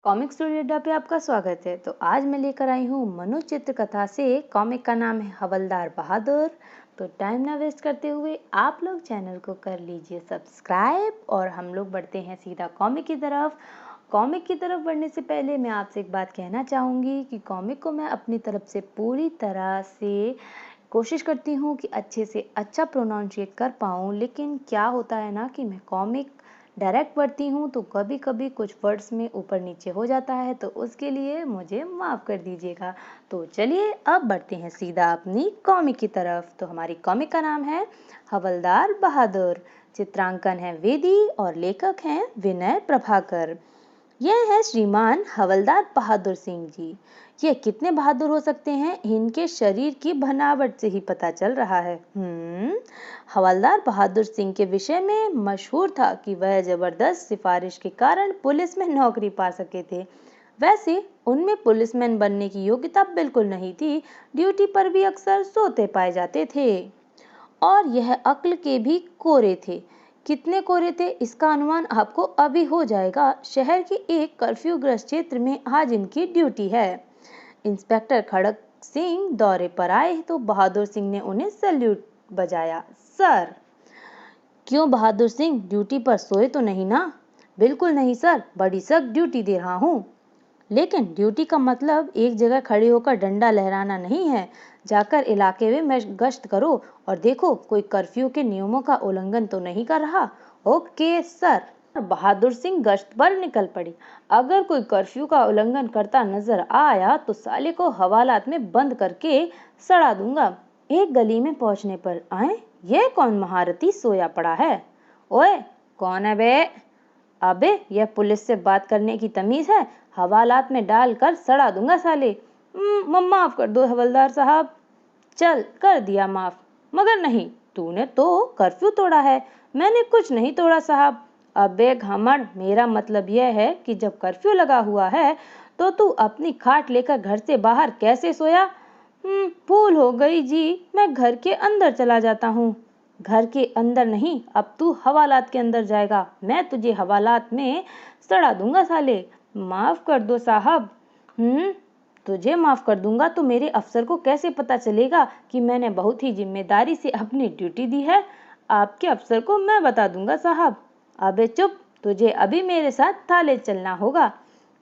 Comic story अड्डा पे आपका स्वागत है। तो आज मैं लेकर आई हूँ मनुचित्र कथा से। कॉमिक का नाम है हवलदार बहादुर। तो टाइम ना वेस्ट करते हुए आप लोग चैनल को कर लीजिए सब्सक्राइब और हम लोग बढ़ते हैं सीधा कॉमिक की तरफ। कॉमिक की तरफ बढ़ने से पहले मैं आपसे एक बात कहना चाहूँगी कि कॉमिक को मैं अपनी तरफ से पूरी तरह से कोशिश करती हूँ कि अच्छे से अच्छा प्रोनाउंशिएट कर पाऊँ, लेकिन क्या होता है ना कि मैं कॉमिक डायरेक्ट पढ़ती हूँ तो कभी कभी कुछ वर्ड्स में ऊपर नीचे हो जाता है, तो उसके लिए मुझे माफ़ कर दीजिएगा। तो चलिए अब बढ़ते हैं सीधा अपनी कॉमिक की तरफ। तो हमारी कॉमिक का नाम है हवलदार बहादुर। चित्रांकन है वेदी और लेखक हैं विनय प्रभाकर। यह है श्रीमान हवलदार बहादुर सिंह जी। ये कितने बहादुर हो सकते हैं, इनके शरीर की बनावट से ही पता चल रहा है। हवलदार बहादुर सिंह के विषय में मशहूर था कि वह जबरदस्त सिफारिश के कारण पुलिस में नौकरी पा सके थे। वैसे उनमें पुलिसमैन बनने की योग्यता बिल्कुल नहीं थी। ड्यूटी पर भी अक्सर सोते पाए जाते थे और यह अक्ल के भी कोरे थे। कितने कोरे थे इसका अनुमान आपको अभी हो जाएगा। शहर के एक कर्फ्यू ग्रस्त क्षेत्र में आज इनकी ड्यूटी है। इंस्पेक्टर खड़क सिंह दौरे पर आए तो बहादुर सिंह ने उन्हें सैल्यूट बजाया। सर। क्यों बहादुर सिंह, ड्यूटी पर सोए तो नहीं ना? बिल्कुल नहीं सर, बड़ी सख्त ड्यूटी दे रहा हूँ। लेकिन ड्यूटी का मतलब एक जगह खड़े होकर डंडा लहराना नहीं है। जाकर इलाके में गश्त करो और देखो कोई कर्फ्यू के नियमों का उल्लंघन तो नहीं कर रहा। Okay sir. बहादुर सिंह गश्त पर निकल पड़ी। अगर कोई कर्फ्यू का उल्लंघन करता नजर आया तो साले को हवालात में बंद करके सड़ा दूंगा। एक गली में पहुंचने पर आए, ये कौन महारथी सोया पड़ा है? ओए कौन है बे? अबे यह पुलिस से बात करने की तमीज है? हवालात में डालकर सड़ा दूंगा साले। माफ कर दो हवलदार साहब। चल कर दिया माफ, मगर नहीं, तूने तो कर्फ्यू तोड़ा है। मैंने कुछ नहीं तोड़ा साहब। अबे घमंड, मेरा मतलब यह है कि जब कर्फ्यू लगा हुआ है तो तू अपनी खाट लेकर घर से बाहर कैसे सोया? भूल हो गई जी, मैं घर के अंदर चला जाता हूँ। घर के अंदर नहीं, अब तू हवालात के अंदर जाएगा। मैं तुझे हवालात में सड़ा दूंगा साले। माफ कर दो साहब। तुझे माफ कर दूंगा तो मेरे अफसर को कैसे पता चलेगा कि मैंने बहुत ही जिम्मेदारी से अपनी ड्यूटी दी है? आपके अफसर को मैं बता दूंगा साहब। अबे चुप, तुझे अभी मेरे साथ थाने चलना होगा।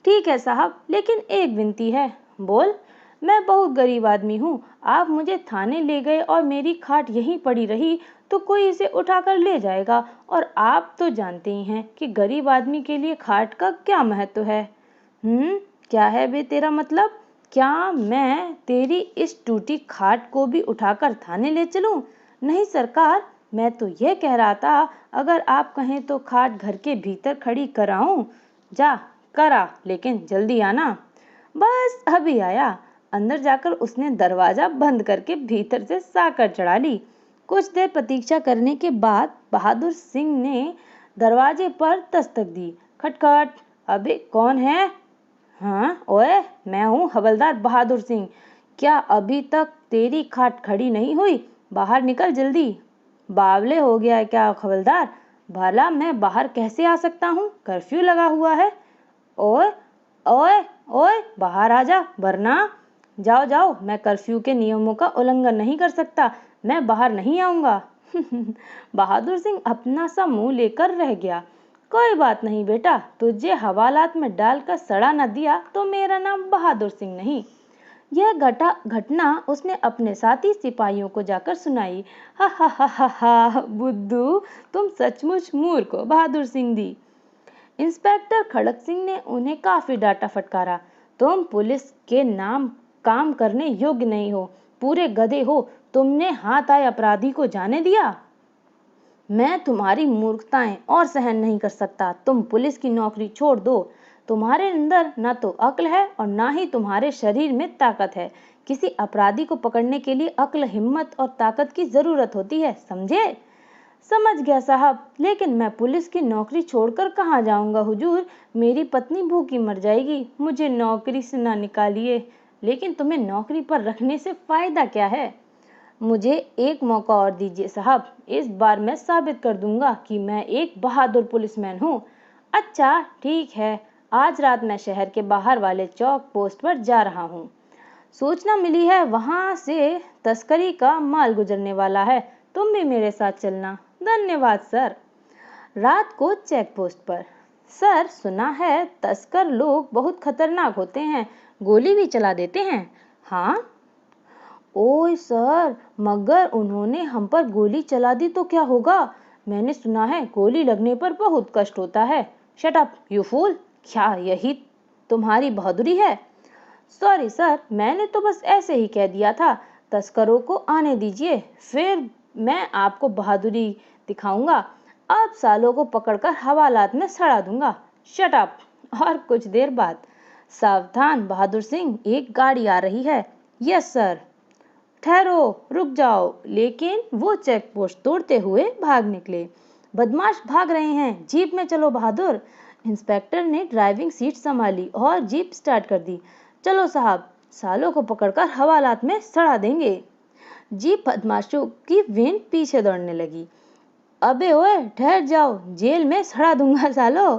ठीक है साहब, लेकिन एक विनती है। बोल। मैं बहुत गरीब आदमी हूँ, आप मुझे थाने ले गए और मेरी खाट यहीं पड़ी रही तो कोई इसे उठाकर ले जाएगा, और आप तो जानते ही हैं कि गरीब आदमी के लिए खाट का क्या महत्व है। क्या है बे तेरा मतलब? क्या मैं तेरी इस टूटी खाट को भी उठाकर थाने ले चलूं? नहीं सरकार, मैं तो यह कह रहा था, अगर आप कहें तो खाट घर के भीतर खड़ी कराऊं। जा करा, लेकिन जल्दी आना। बस अभी आया। अंदर जाकर उसने दरवाजा बंद करके भीतर से साकर चढ़ा ली। कुछ देर प्रतीक्षा करने के बाद बहादुर सिंह ने दरवाजे पर दस्तक दी। खटखट। अबे कौन है? हाँ ओए, मैं हूँ हवलदार बहादुर सिंह। क्या अभी तक तेरी खाट खड़ी नहीं हुई? बाहर निकल जल्दी। बावले हो गया है क्या हवलदार? भला मैं बाहर कैसे आ सकता हूँ? कर्फ्यू लगा हुआ है। ओए ओए ओए, बाहर आ जा, वरना। जाओ जाओ, मैं कर्फ्यू के नियमों का उल्लंघन नहीं कर सकता, मैं बाहर नहीं आऊंगा। बहादुर सिंह अपना सा मुंह लेकर रह गया। कोई बात नहीं बेटा, तुझे हवालात में डालकर सड़ा न दिया तो मेरा नाम बहादुर सिंह नहीं। यह घटना उसने अपने साथी सिपाहियों को जाकर सुनाई। हा हा हा हा हा, बुद्धू, तुम सचमुच मूर्ख हो बहादुर सिंह दी। इंस्पेक्टर खड़क सिंह ने उन्हें काफी डांटा फटकारा। तुम पुलिस के नाम काम करने योग्य नहीं हो, पूरे गधे हो। तुमने हाथ आए अपराधी को जाने दिया। मैं तुम्हारी मूर्खताएं और सहन नहीं कर सकता। तुम पुलिस की नौकरी छोड़ दो। तुम्हारे अंदर न तो अक्ल है और ना ही तुम्हारे शरीर में ताकत है। किसी अपराधी को पकड़ने के लिए अक्ल, हिम्मत और ताकत की जरूरत होती है, समझे? समझ गया साहब, लेकिन मैं पुलिस की नौकरी छोड़कर कहाँ जाऊंगा हुजूर? मेरी पत्नी भूखी मर जाएगी। मुझे नौकरी से ना निकालिए। लेकिन तुम्हें नौकरी पर रखने से फायदा क्या है? मुझे एक मौका और दीजिए साहब, इस बार मैं साबित कर दूंगा कि मैं एक बहादुर पुलिसमैन हूँ। अच्छा ठीक है, आज रात मैं शहर के बाहर वाले चौक पोस्ट पर जा रहा हूँ। सूचना मिली है वहां से तस्करी का माल गुजरने वाला है। तुम भी मेरे साथ चलना। धन्यवाद सर। रात को चेक पोस्ट पर। सर, सुना है तस्कर लोग बहुत खतरनाक होते हैं, गोली भी चला देते हैं। हाँ? ओए सर, मगर उन्होंने हम पर गोली चला दी तो क्या होगा? मैंने सुना है गोली लगने पर बहुत कष्ट होता है। Shut up you fool. क्या यही तुम्हारी बहादुरी है? सॉरी सर, मैंने तो बस ऐसे ही कह दिया था। तस्करों को आने दीजिए, फिर मैं आपको बहादुरी दिखाऊंगा। अब सालों को पकड़कर हवालात में सड़ा दूंगा। Shut up. और कुछ देर बाद, सावधान बहादुर सिंह, एक गाड़ी आ रही है। Yes sir. ठहरो, रुक जाओ। लेकिन वो चेक पोस्ट तोड़ते हुए भाग निकले। बदमाश भाग रहे हैं, जीप में चलो बहादुर। इंस्पेक्टर ने ड्राइविंग सीट संभाली और जीप स्टार्ट कर दी। चलो साहब, सालों को पकड़कर हवालात में सड़ा देंगे। जीप बदमाशों की वेन पीछे दौड़ने लगी। अबे ओए, ठहर जाओ, जेल में सड़ा दूंगा सालो।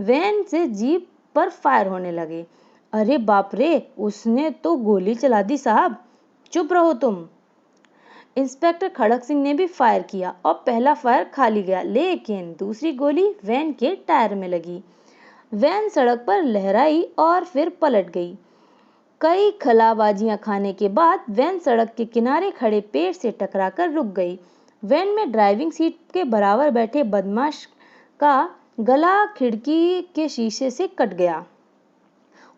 वैन से जीप पर फायर होने लगे। अरे बाप रे, उसने तो गोली चला दी साहब। चुप रहो तुम। इंस्पेक्टर खड़क सिंह ने भी फायर किया और पहला फायर खाली गया, लेकिन दूसरी गोली वैन के टायर में लगी। वैन सड़क पर लहराई और फिर पलट गई। कई खलाबाजियां खाने के बाद वैन सड़क के किनारे खड़े पेड़ से टकराकर रुक गई। वैन में ड्राइविंग सीट के बराबर बैठे बदमाश का गला खिड़की के शीशे से कट गया।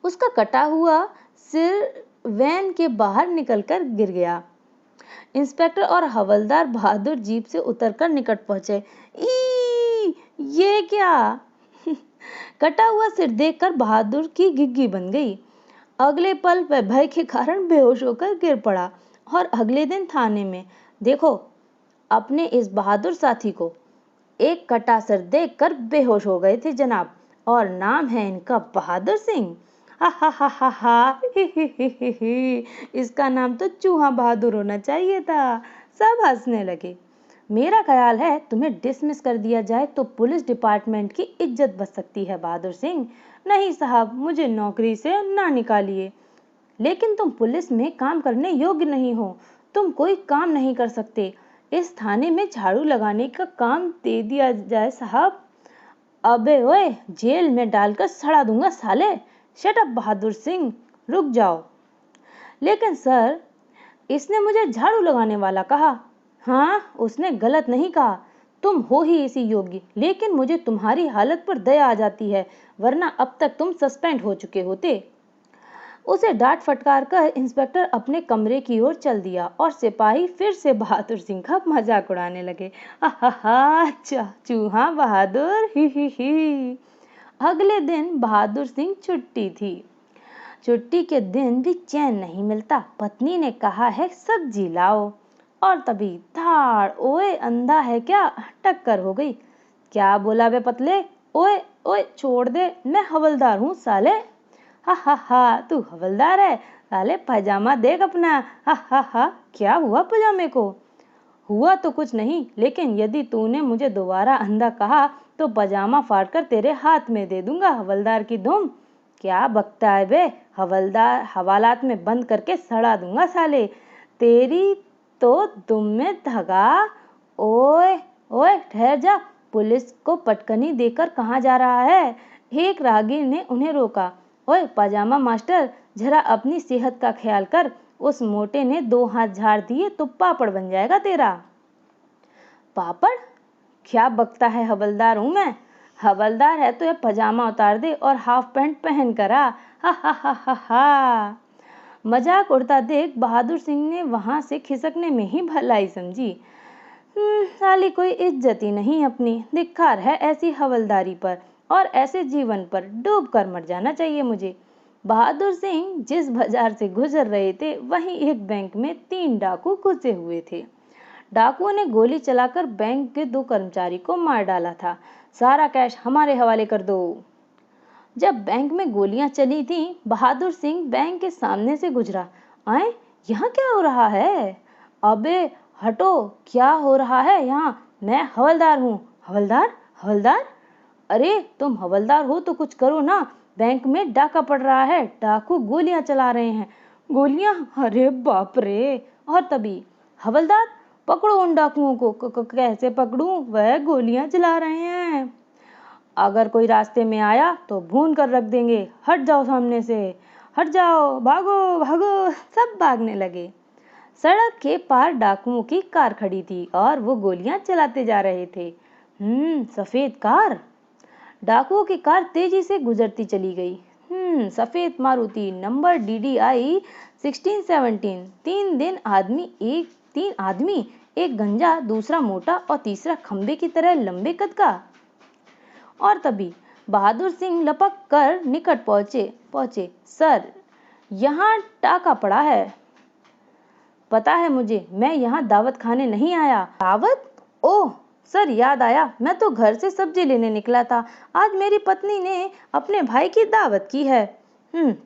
उसका कटा हुआ सिर वैन के बाहर निकलकर गिर गया। इंस्पेक्टर और हवलदार बहादुर जीप से उतरकर निकट पहुंचे। ये क्या? कटा हुआ सिर देखकर बहादुर की घिघी बन गई। अगले पल वह भय के कारण बेहोश होकर गिर पड़ा और अगले दिन थाने में देखो अपने इस बहादुर साथी को। एक कटा सिर देखकर बेहोश हो गए थे जनाब, और नाम है इनका बहादुर सिंह। हा हा हा हा हा, इसका नाम तो चूहा बहादुर होना चाहिए था। सब हंसने लगे। मेरा ख्याल है तुम्हें डिसमिस कर दिया जाए तो पुलिस डिपार्टमेंट की इज्जत बच सकती है बहादुर सिंह। नहीं साहब, मुझे नौकरी से ना निकालिए। लेकिन तुम पुलिस में काम करने योग्य नहीं हो, तुम कोई काम नहीं कर सकते। इस थाने में झाड़ू लगाने का काम दे दिया जाए साहब। अबे ओए, जेल में डालकर सड़ा दूंगा साले। शट अप बहादुर सिंह, रुक जाओ। लेकिन सर, इसने मुझे झाड़ू लगाने वाला कहा। हाँ, उसने गलत नहीं कहा। तुम हो ही इसी योग्य, लेकिन मुझे तुम्हारी हालत पर दया आ जाती है, वरना अब तक तुम सस्पेंड हो चुके होते। उसे डांट फटकार कर इंस्पेक्टर अपने कमरे की ओर चल दिया और सिपाही फिर से बहादुर सिंह का मजाक उड़ाने लगे। आहा, चूहा बहादुर, ही। अगले दिन बहादुर सिंह छुट्टी थी। छुट्टी के दिन भी चैन नहीं मिलता। पत्नी ने कहा है सब्जी लाओ, और तभी धाड़, ओए अंधा है क्या, टक्कर हो गई। क्या बोला बे पतले? ओए ओए छोड़ दे, मैं हवलदार हूँ साले। हा हा हा, तू हवलदार है साले? पजामा देख अपना। हा हा हा, क्या हुआ पजामे को? हुआ तो कुछ नहीं, लेकिन यदि तूने मुझे दोबारा अंधा कहा तो पजामा फाड़कर तेरे हाथ में दे दूंगा, हवलदार की धूम। क्या बकता है बे? हवलदार हवालात में बंद करके सड़ा दूंगा साले। तेरी तो दुम में धागा। ओए ओए, ठहर जा। पुलिस को पटकनी देकर कहाँ जा रहा है? एक राहगीर ने उन्हें रोका। ओए पजामा मास्टर, जरा अपनी सेहत का ख्याल कर। उस मोटे ने 2 हाथ झाड़ दिए तो पापड़ बन जाएगा तेरा। पापड़? क्या बकता है, हवलदार हूँ मैं। हवलदार है तो ये पजामा उतार दे और हाफ पैंट पहन कर आ। हा हा हा हा हा। मजाक उड़ता देख बहादुर सिंह ने वहां से खिसकने में ही भलाई समझी। साली कोई इज्जत ही नहीं अपनी। धिक्कार है ऐसी हवलदारी पर, और ऐसे जीवन पर डूब कर मर जाना चाहिए मुझे। बहादुर सिंह जिस बाजार से गुजर रहे थे, वहीं एक बैंक में 3 डाकू घुसे हुए थे। डाकुओं ने गोली चलाकर बैंक के 2 कर्मचारी को मार डाला था। सारा कैश हमारे हवाले कर दो। जब बैंक में गोलियां चली थीं, बहादुर सिंह बैंक के सामने से गुजरा। आए, यहाँ क्या हो रहा है? अबे हटो, क्या हो रहा है यहाँ? मैं हवलदार हूँ। हवलदार? हवलदार? अरे तुम हवलदार हो तो कुछ करो ना। बैंक में डाका पड़ रहा है, डाकू गोलियां चला रहे हैं। गोलियां, अरे बाप रे। और तभी, हवलदार पकड़ो उन डाकुओं को। कैसे पकड़ूं, वह गोलियां चला रहे हैं। अगर कोई रास्ते में आया तो भून कर रख देंगे। हट जाओ सामने से, हट जाओ, भागो भागो। सब भागने लगे। सड़क के पार डाकुओं की कार खड़ी थी और वो गोलियां चलाते जा रहे थे। सफेद कार। डाकुओं की कार तेजी से गुजरती चली गई। सफेद मारुति, नंबर DDI 1617। तीन आदमी, एक गंजा, दूसरा मोटा और तीसरा खंबे की तरह लंबे कद का। और तभी बहादुर सिंह लपक कर निकट पहुंचे। सर, यहाँ डाका पड़ा है। पता है मुझे, मैं यहाँ दावत खाने नहीं आया। दावत? ओह सर, याद आया, मैं तो घर से सब्जी लेने निकला था। आज मेरी पत्नी ने अपने भाई की दावत की है।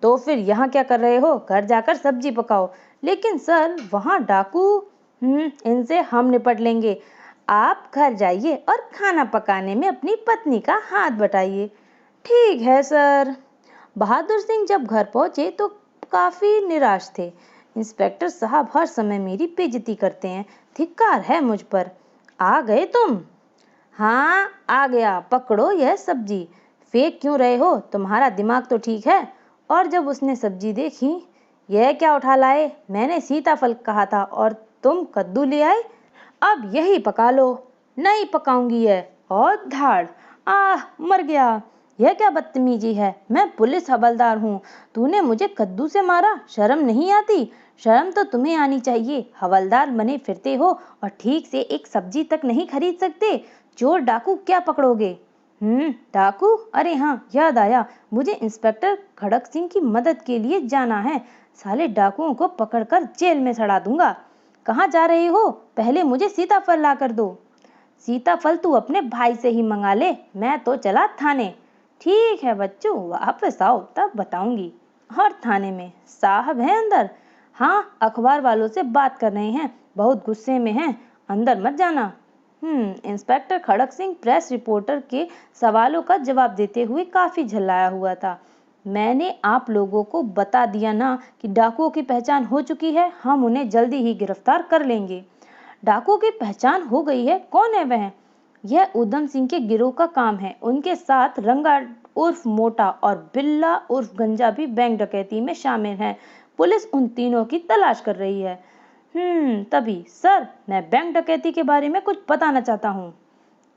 तो फिर यहाँ क्या कर रहे हो? घर जाकर सब्जी पकाओ। लेकिन सर, वहाँ डाकू। इनसे हम निपट लेंगे। आप घर जाइए और खाना पकाने में अपनी पत्नी का हाथ बटाइए। ठीक है सर। बहादुर सिंह जब घर पहुंचे तो काफी निराश थे। इंस्पेक्टर साहब हर समय मेरी बेइज्जती करते हैं। धिक्कार है मुझ पर। आ गए तुम? हाँ, आ गया। पकड़ो यह सब्जी। फेंक क्यों रहे हो? तुम्हारा दिमाग तो ठीक है। और जब उसने सब्जी देखी, यह क्या उठा लाए? मैंने सीताफल कहा था और तुम कद्दू ले आए। अब यही पका लो। नहीं पकाऊंगी यह। और धाड़। मर गया। यह क्या बदतमीजी है? मैं पुलिस हवलदार हूँ। तूने मुझे कद्दू से मारा? शर्म नहीं आती? शर्म तो तुम्हें आनी चाहिए। हवलदार बने फिरते हो और ठीक से एक सब्जी तक नहीं खरीद सकते। चोर डाकू क्या पकड़ोगे? डाकू? अरे हाँ, याद आया। मुझे इंस्पेक्टर खड़क सिंह की मदद के लिए जाना है। साले डाकुओं को पकड़कर जेल में सड़ा दूंगा। कहाँ जा रही हो? पहले मुझे सीताफल ला कर दो। सीताफल तू अपने भाई से ही मंगा ले। मैं तो चला थाने। ठीक है बच्चों, वापस आओ तब बताऊंगी। और थाने में साहब हैं अंदर? हाँ, अखबार वालों से बात कर रहे हैं, बहुत गुस्से में हैं, अंदर मत जाना। इंस्पेक्टर खड़क सिंह प्रेस रिपोर्टर के सवालों का जवाब देते हुए काफी झल्लाया हुआ था। मैंने आप लोगों को बता दिया ना कि डाकुओं की पहचान हो चुकी है। हम उन्हें जल्दी ही गिरफ्तार कर लेंगे। डाकुओं की पहचान हो गई है? कौन है वह? यह उधम सिंह के गिरोह का काम है। उनके साथ रंगा उर्फ मोटा और बिल्ला उर्फ गंजा भी बैंक डकैती में शामिल हैं। पुलिस उन तीनों की तलाश कर रही है। तभी, सर, मैं बैंक डकैती के बारे में कुछ बताना चाहता हूँ।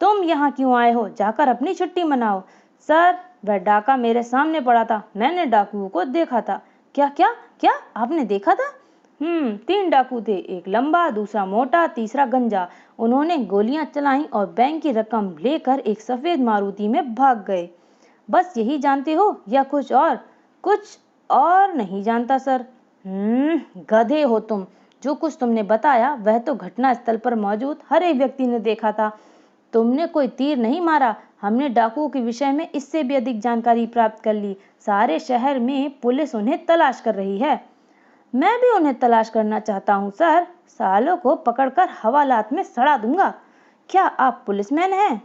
तुम यहाँ क्यों आए हो? जाकर अपनी छुट्टी मनाओ। सर, वह डाका मेरे सामने पड़ा था। मैंने डाकुओं को देखा था। क्या क्या क्या आपने देखा था? 3 डाकू थे, एक लंबा, दूसरा मोटा, तीसरा गंजा। उन्होंने गोलियां चलाई और बैंक की रकम लेकर एक सफेद मारुति में भाग गए। बस यही जानते हो या कुछ और? कुछ और नहीं जानता सर। गधे हो तुम। जो कुछ तुमने बताया वह तो घटना स्थल पर मौजूद हर एक व्यक्ति ने देखा था। तुमने कोई तीर नहीं मारा। हमने डाकुओं के विषय में इससे भी अधिक जानकारी प्राप्त कर ली। सारे शहर में पुलिस उन्हें तलाश कर रही है। मैं भी उन्हें तलाश करना चाहता हूँ सर। सालों को पकड़कर हवालात में सड़ा दूंगा। क्या आप पुलिसमैन हैं?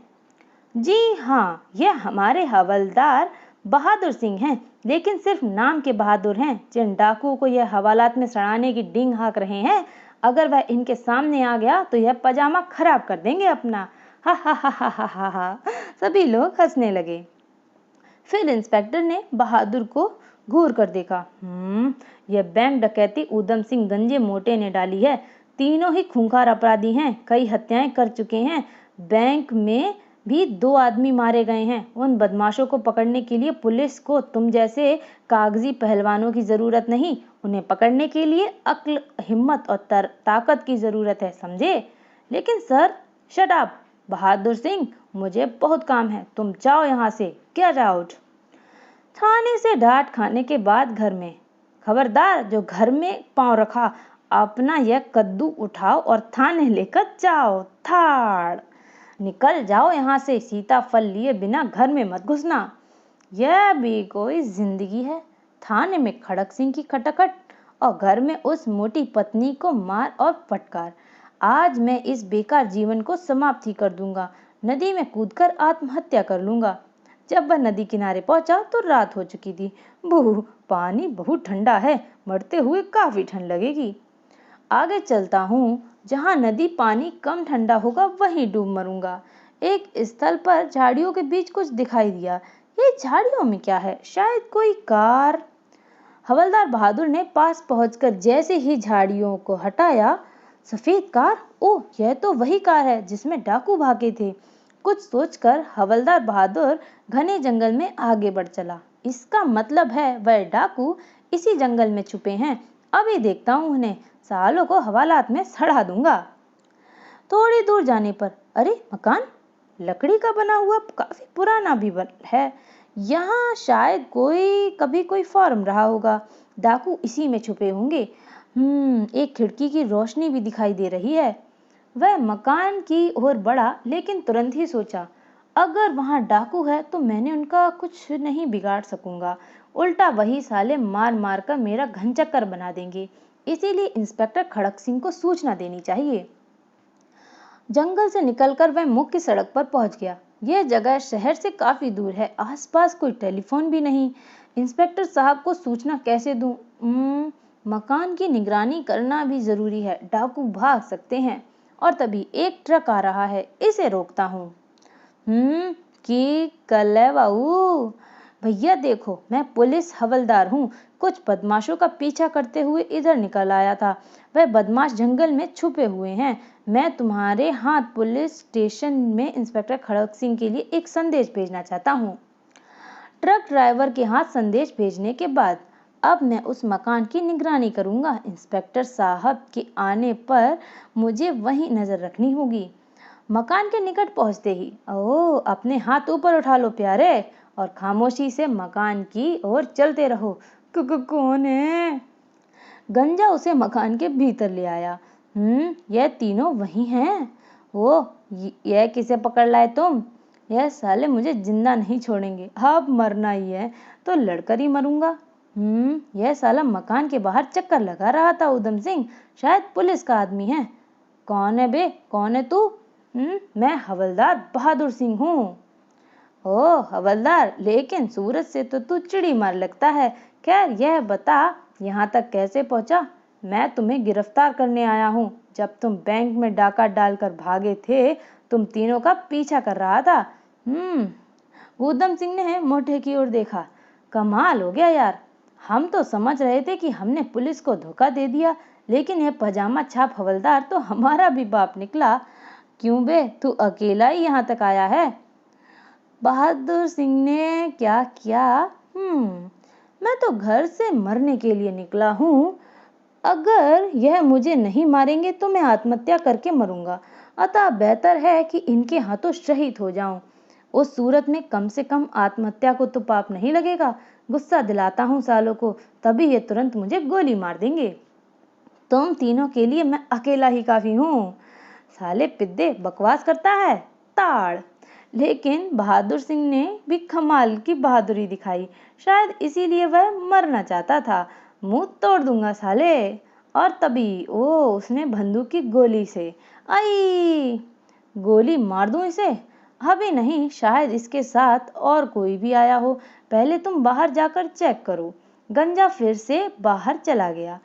जी हाँ, यह हमारे हवलदार बहादुर सिंह हैं, लेकिन सिर्फ नाम के बहादुर हैं। जिन डाकुओं को यह हवालात में सड़ाने की डींग हाँक रहे हैं, अगर वह इनके सामने आ गया तो यह पजामा खराब कर देंगे अपना। हा हा हा हा हा हा हा। सभी लोग हंसने लगे। फिर इंस्पेक्टर ने बहादुर को घूर कर देखा। यह बैंक डकैती उधम सिंह गंजे मोटे ने डाली है। तीनों ही खूंखार अपराधी हैं, कई हत्याएं कर चुके हैं। बैंक में भी 2 आदमी मारे गए हैं। उन बदमाशों को पकड़ने के लिए पुलिस को तुम जैसे कागजी पहलवानों की जरूरत नहीं। उन्हें पकड़ने के लिए अक्ल, हिम्मत और ताकत की जरूरत है, समझे? लेकिन sir, shut up Bahadur Singh, मुझे बहुत काम है। तुम जाओ यहाँ से, गेट आउट। थाने से डांट खाने के बाद घर में। खबरदार, जो घर में पांव रखा, अपना यह कद्दू उठाओ और थाने लेकर जाओ। थाड़। निकल जाओ यहाँ से। सीताफल लिए बिना घर में मत घुसना। यह भी कोई जिंदगी है। थाने में खड़क सिंह की खटखट और घर में उस मोटी पत्नी को मार और फटकार। आज मैं इस बेकार जीवन को समाप्त ही कर दूंगा। नदी में कूदकर आत्महत्या कर लूंगा। जब वह नदी किनारे पहुंचा तो रात हो चुकी थी। बू, पानी बहुत ठंडा है, मरते हुए काफी ठंड लगेगी। आगे चलता हूँ, जहाँ नदी पानी कम ठंडा होगा वहीं डूब मरूंगा। एक स्थल पर झाड़ियों के बीच कुछ दिखाई दिया। ये झाड़ियों में क्या है? शायद कोई कार। हवलदार बहादुर ने पास पहुंचकर जैसे ही झाड़ियों को हटाया, सफेद कार, ओह यह तो वही कार है जिसमें डाकू भागे थे। कुछ सोचकर हवलदार बहादुर घने जंगल में आगे बढ़ चला। इसका मतलब है वह डाकू इसी जंगल में छुपे हैं। अभी देखता हूँ उन्हें, सालों को हवालात में सड़ा दूंगा। थोड़ी दूर जाने पर अरे मकान, लकड़ी का बना हुआ, काफी पुराना भी है। यहाँ शायद कभी कोई फार्म रहा होगा। डाकू इसी में छुपे होंगे। एक खिड़की की रोशनी भी दिखाई दे रही है। वह मकान की ओर बढ़ा, लेकिन तुरंत ही सोचा, अगर वहां डाकू है तो मैंने उनका कुछ नहीं बिगाड़ सकूंगा। उल्टा वही साले मार मार कर मेरा घनचक्कर बना देंगे। इसीलिए इंस्पेक्टर खड़क सिंह को सूचना देनी चाहिए। जंगल से निकलकर वह मुख्य सड़क पर पहुंच गया। यह जगह शहर से काफी दूर है, आसपास कोई टेलीफोन भी नहीं। इंस्पेक्टर साहब को सूचना कैसे दूं? मकान की निगरानी करना भी जरूरी है, डाकू भाग सकते हैं। और तभी एक ट्रक आ रहा है, इसे रोकता हूँ। कि कल है बाबू, भैया देखो, मैं पुलिस हवलदार हूँ। कुछ बदमाशों का पीछा करते हुए इधर निकल आया था। वह बदमाश जंगल में छुपे हुए हैं। मैं तुम्हारे हाथ पुलिस स्टेशन में इंस्पेक्टर खड़क सिंह के लिए एक संदेश भेजना चाहता हूँ। ट्रक ड्राइवर के हाथ संदेश भेजने के बाद अब मैं उस मकान की निगरानी करूंगा। इंस्पेक्टर साहब के आने पर मुझे वहीं नजर रखनी होगी। मकान के निकट पहुंचते ही, ओह अपने हाथ ऊपर उठा लो प्यारे, और खामोशी से मकान की ओर चलते रहो। कौन है? गंजा उसे मकान के भीतर ले आया। यह तीनों वही हैं। ओ, यह किसे पकड़ लाए तुम? यह साले मुझे जिंदा नहीं छोड़ेंगे। अब मरना ही है तो लड़कर ही मरूंगा। यह साला मकान के बाहर चक्कर लगा रहा था उधम सिंह, शायद पुलिस का आदमी है। कौन है बे, कौन है तू? मैं हवलदार बहादुर सिंह हूँ। ओ हवलदार, लेकिन सूरज से तो तू चिड़ी मार लगता है। खैर यह बता, यहाँ तक कैसे पहुंचा? मैं तुम्हें गिरफ्तार करने आया हूँ। जब तुम बैंक में डाका डालकर भागे थे, तुम तीनों का पीछा कर रहा था। उधम सिंह ने मोटे की ओर देखा। कमाल हो गया यार, हम तो समझ रहे थे कि हमने पुलिस को धोखा दे दिया, लेकिन यह पजामा छाप हवलदार तो हमारा भी बाप निकला। क्यों बे, तू अकेला ही यहाँ तक आया है? बहादुर सिंह ने क्या किया? मैं तो घर से मरने के लिए निकला हूँ। अगर यह मुझे नहीं मारेंगे तो मैं आत्महत्या करके मरूंगा। अतः बेहतर है कि इनके हाथों शहीद हो जाऊं। उस सूरत में कम से कम आत्महत्या को तो पाप नहीं लगेगा। गुस्सा दिलाता हूँ सालों को, तभी ये तुरंत मुझे गोली मार देंगे। तुम तीनों के लिए मैं अकेला ही काफी हूँ। साले पिद्दे, बकवास करता है ताड़। लेकिन बहादुर सिंह ने भी कमाल की बहादुरी दिखाई। शायद इसीलिए वह मरना चाहता था। मुंह तोड़ दूंगा साले। और तभी उसने बंदूक की गोली से, आई, गोली मार दूं इसे? अभी नहीं, शायद इसके साथ और कोई भी आया हो। पहले तुम बाहर जाकर चेक करो। गंजा फिर से बाहर चला गया।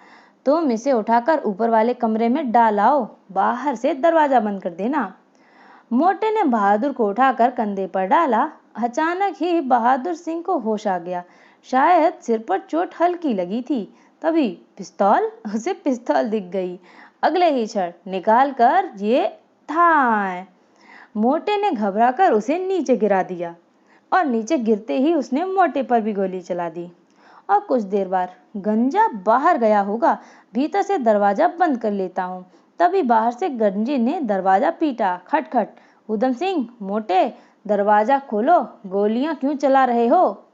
तुम इसे उठाकर ऊपर वाले कमरे में डाल आओ, बाहर से दरवाजा बंद कर देना। मोटे ने बहादुर को उठाकर कंधे पर डाला। अचानक ही बहादुर सिंह को होश आ गया। शायद सिर पर चोट हल्की लगी थी। तभी उसे पिस्तौल दिख गई। अगले ही क्षण निकाल कर ये था। मोटे ने घबराकर उसे नीचे गिरा दिया, और नीचे गिरते ही उसने मोटे पर भी गोली चला दी। और कुछ देर बाद गंजा बाहर गया होगा, भीतर से दरवाजा बंद कर लेता हूँ। तभी बाहर से गंजे ने दरवाजा पीटा। खटखट। उधम सिंह, मोटे, दरवाजा खोलो, गोलियां क्यों चला रहे हो?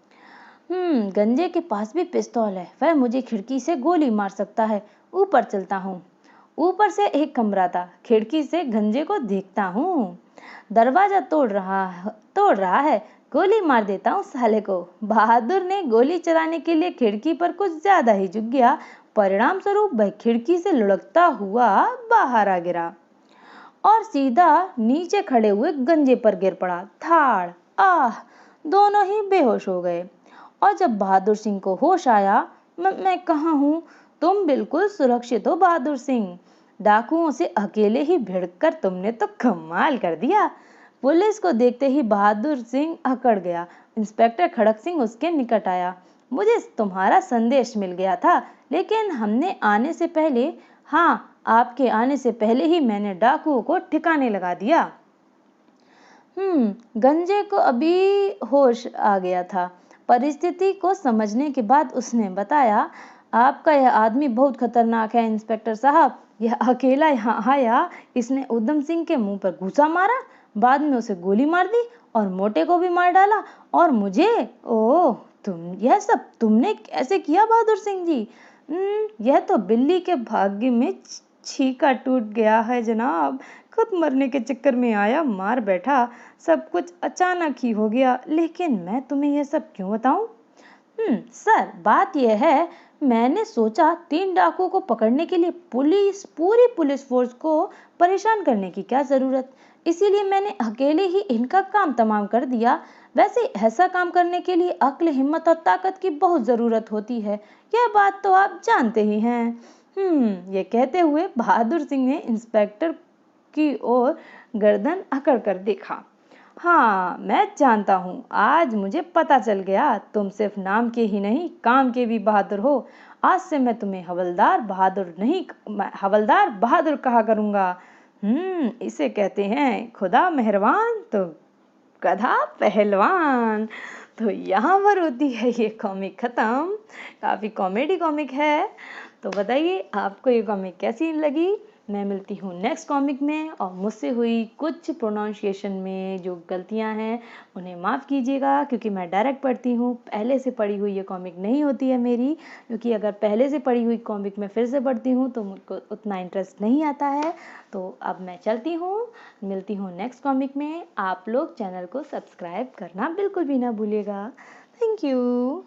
गंजे के पास भी पिस्तौल है, वह मुझे खिड़की से गोली मार सकता है। ऊपर चलता हूँ। ऊपर से एक कमरा था, खिड़की से गंजे को देखता हूँ। दरवाजा तोड़ रहा है, गोली मार देता हूँ साले को। बहादुर ने गोली चलाने के लिए खिड़की पर कुछ ज्यादा ही झुक गया। परिणाम स्वरूप वह खिड़की से लुढ़कता हुआ बाहर आ गिरा और सीधा नीचे खड़े हुए गंजे पर गिर पड़ा। धाड़, आह, दोनों ही बेहोश हो गए। और जब बहादुर सिंह को होश आया, मैं कहाँ हूँ? तुम बिल्कुल सुरक्षित हो बहादुर सिंह। डाकुओं से अकेले ही भिड़कर तुमने तो कमाल कर दिया। पुलिस को देखते ही बहादुर सिंह अकड़ गया। इंस्पेक्टर खड़क सिंह उसके निकट आया। मुझे तुम्हारा संदेश मिल गया था, लेकिन हमने आने से पहले, हाँ, आपके आने से पहले ही मैंने डाकुओं को ठिकाने लगा दिया। गंजे को अभी होश आ गया था। परिस्थिति को समझने के बाद उसने बताया, आपका यह आदमी बहुत खतरनाक है इंस्पेक्टर साहब। यह अकेला यहाँ आया, इसने उधम सिंह के मुंह पर घूसा मारा, बाद में उसे गोली मार दी और मोटे को भी मार डाला, और मुझे। ओह, यह सब तुमने कैसे किया बहादुर सिंह जी? यह तो बिल्ली के भाग्य में छीका टूट गया है जनाब। खुद मरने के चक्कर में आया, मार बैठा। सब कुछ अचानक ही हो गया, लेकिन मैं तुम्हें यह सब क्यों बताऊं? सर, बात यह है, मैंने सोचा 3 डाकुओं को पकड़ने के लिए पूरी पुलिस फोर्स को परेशान करने की क्या जरूरत, इसीलिए मैंने अकेले ही इनका काम तमाम कर दिया। वैसे ऐसा काम करने के लिए अक्ल, हिम्मत और ताकत की बहुत जरूरत होती है, यह बात तो आप जानते ही हैं। ये कहते हुए बहादुर सिंह ने इंस्पेक्टर की ओर गर्दन अकड़ कर देखा। हाँ, मैं जानता हूँ, आज मुझे पता चल गया, तुम सिर्फ नाम के ही नहीं, काम के भी बहादुर हो। आज से मैं तुम्हें हवलदार बहादुर नहीं, हवलदार बहादुर कहा करूँगा। इसे कहते हैं खुदा मेहरबान तो गधा पहलवान। तो यहाँ पर होती है ये कॉमिक खत्म। काफ़ी कॉमेडी कॉमिक है। तो बताइए आपको ये कॉमिक कैसी लगी? मैं मिलती हूँ नेक्स्ट कॉमिक में, और मुझसे हुई कुछ प्रोनाउंसिएशन में जो गलतियाँ हैं उन्हें माफ़ कीजिएगा, क्योंकि मैं डायरेक्ट पढ़ती हूँ, पहले से पढ़ी हुई ये कॉमिक नहीं होती है मेरी, क्योंकि अगर पहले से पढ़ी हुई कॉमिक मैं फिर से पढ़ती हूँ तो मुझको उतना इंटरेस्ट नहीं आता है। तो अब मैं चलती हूँ, मिलती हूँ नेक्स्ट कॉमिक में। आप लोग चैनल को सब्सक्राइब करना बिल्कुल भी ना भूलिएगा। Thank you.